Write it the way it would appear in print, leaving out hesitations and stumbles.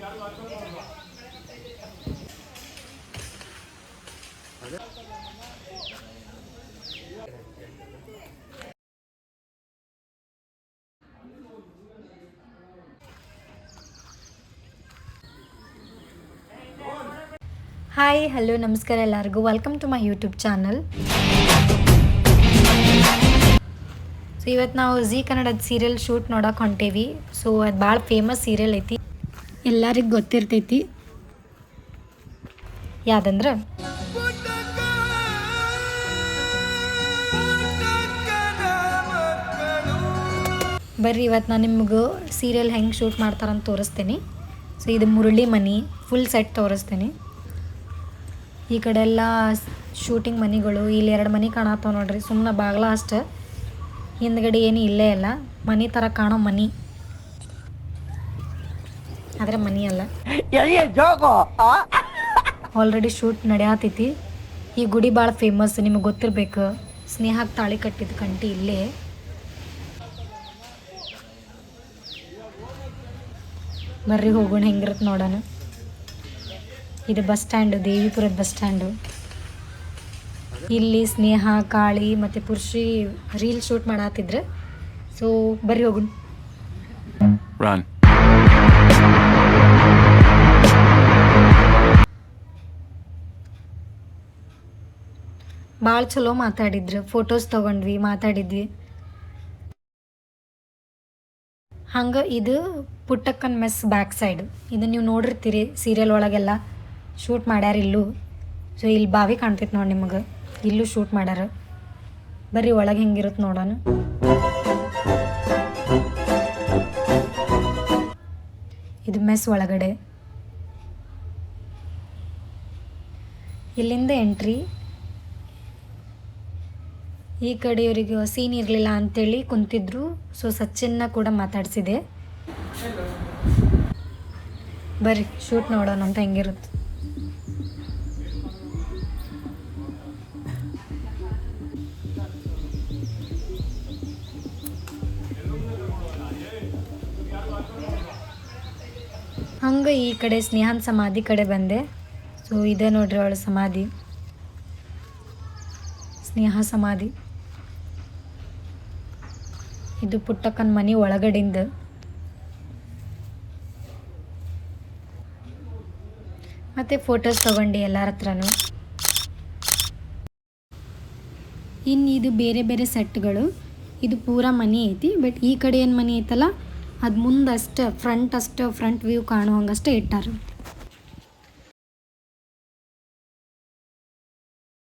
Hi hello ನಮಸ್ಕಾರ ಎಲ್ಲರಿಗೂ welcome to my YouTube channel. So ಇವತ್ತು ನಾವು ಜೀ ಕನ್ನಡದ ಸೀರಿಯಲ್ ಶೂಟ್ ನೋಡೋಕೆ ಹೊಂಟೇವಿ. ಸೊ ಅದು ಭಾಳ ಫೇಮಸ್ ಸೀರಿಯಲ್ ಐತಿ, ಎಲ್ಲರಿಗೂ ಗೊತ್ತಿರ್ತೈತಿ. ಯಾವ್ದಂದ್ರೆ ಬರ್ರಿ ಇವತ್ತು ನಾನು ನಿಮ್ಗೆ ಸೀರಿಯಲ್ ಹೆಂಗೆ ಶೂಟ್ ಮಾಡ್ತಾರಂತ ತೋರಿಸ್ತೀನಿ. ಸೊ ಇದು ಮುರಳಿ ಮನೆ ಫುಲ್ ಸೆಟ್ ತೋರಿಸ್ತೀನಿ. ಈ ಕಡೆ ಎಲ್ಲ ಶೂಟಿಂಗ್ ಮನೆಗಳು, ಇಲ್ಲಿ 2 ಮನೆ ಕಾಣತ್ತಾವ ನೋಡ್ರಿ, ಸುಮ್ಮನೆ ಬಾಗ್ಲ ಅಷ್ಟೆ, ಹಿಂದ್ಗಡೆ ಏನು ಇಲ್ಲೇ ಇಲ್ಲ. ಮನೆ ಥರ ಕಾಣೋ ಮನೆ, ಆದರೆ ಮನೆ ಅಲ್ಲ. ಆಲ್ರೆಡಿ ಶೂಟ್ ನಡೆಯತೈತಿ. ಈ ಗುಡಿ ಭಾಳ ಫೇಮಸ್, ನಿಮಗೆ ಗೊತ್ತಿರ್ಬೇಕು. ಸ್ನೇಹಕ್ಕೆ ತಾಳಿ ಕಟ್ಟಿದ ಕಂಟಿ ಇಲ್ಲೇ. ಬರ್ರಿ ಹೋಗೋಣ ಹೆಂಗಿರುತ್ತೆ ನೋಡೋಣ. ಇದು ಬಸ್ ಸ್ಟ್ಯಾಂಡು, ದೇವಿಪುರದ ಬಸ್ ಸ್ಟ್ಯಾಂಡು. ಇಲ್ಲಿ ಸ್ನೇಹ, ಕಾಳಿ ಮತ್ತು ಪುರುಷಿ ರೀಲ್ ಶೂಟ್ ಮಾಡತ್ತಿದ್ರು. ಸೊ ಬರ್ರಿ ಹೋಗೋಣ. ಭಾಳ ಚಲೋ ಮಾತಾಡಿದ್ರು, ಫೋಟೋಸ್ ತೊಗೊಂಡ್ವಿ, ಮಾತಾಡಿದ್ವಿ. ಹಂಗೆ ಇದು ಪುಟ್ಟಕ್ಕನ ಮೆಸ್ ಬ್ಯಾಕ್ ಸೈಡ್. ಇದನ್ನು ನೀವು ನೋಡಿರ್ತೀರಿ ಸೀರಿಯಲ್ ಒಳಗೆಲ್ಲ ಶೂಟ್ ಮಾಡ್ಯಾರ ಇಲ್ಲೂ. ಸೊ ಇಲ್ಲಿ ಬಾವಿ ಕಾಣ್ತೈತೆ ನೋಡಿ ನಿಮಗೆ, ಇಲ್ಲೂ ಶೂಟ್ ಮಾಡ್ಯಾರ. ಬರ್ರಿ ಒಳಗೆ ಹೆಂಗಿರುತ್ತೆ ನೋಡೋಣ. ಇದು ಮೆಸ್ ಒಳಗಡೆ. ಇಲ್ಲಿಂದ ಎಂಟ್ರಿ. ಈ ಕಡೆ ಇವರಿಗೆ ಸೀನ್ ಇರಲಿಲ್ಲ ಅಂತೇಳಿ ಕುಂತಿದ್ರು. ಸೊ ಸಚಿನ್ನ ಕೂಡ ಮಾತಾಡಿಸಿದೆ. ಬರ್ರಿ ಶೂಟ್ ನೋಡೋಣ ಅಂತ ಹೆಂಗಿರುತ್ತೆ. ಹಂಗೆ ಈ ಕಡೆ ಸ್ನೇಹನ್ ಸಮಾಧಿ ಕಡೆ ಬಂದೆ. ಸೊ ಇದೆ ನೋಡ್ರಿ ಅವಳ ಸಮಾಧಿ, ಸ್ನೇಹ ಸಮಾಧಿ. ಇದು ಪುಟ್ಟಕ್ಕನ ಮನೆ ಒಳಗಡೆಯಿಂದ. ಮತ್ತು ಫೋಟೋಸ್ ತೊಗೊಂಡು ಎಲ್ಲರ ಹತ್ರನೂ. ಇನ್ನು ಇದು ಬೇರೆ ಬೇರೆ ಸೆಟ್ಗಳು. ಇದು ಪೂರಾ ಮನೆ ಐತಿ, ಬಟ್ ಈ ಕಡೆ ಏನು ಮನೆ ಐತಲ್ಲ ಅದು ಮುಂದಷ್ಟೇ, ಫ್ರಂಟ್ ವ್ಯೂ ಕಾಣುವಂಗಷ್ಟೇ ಇಟ್ಟಾರ.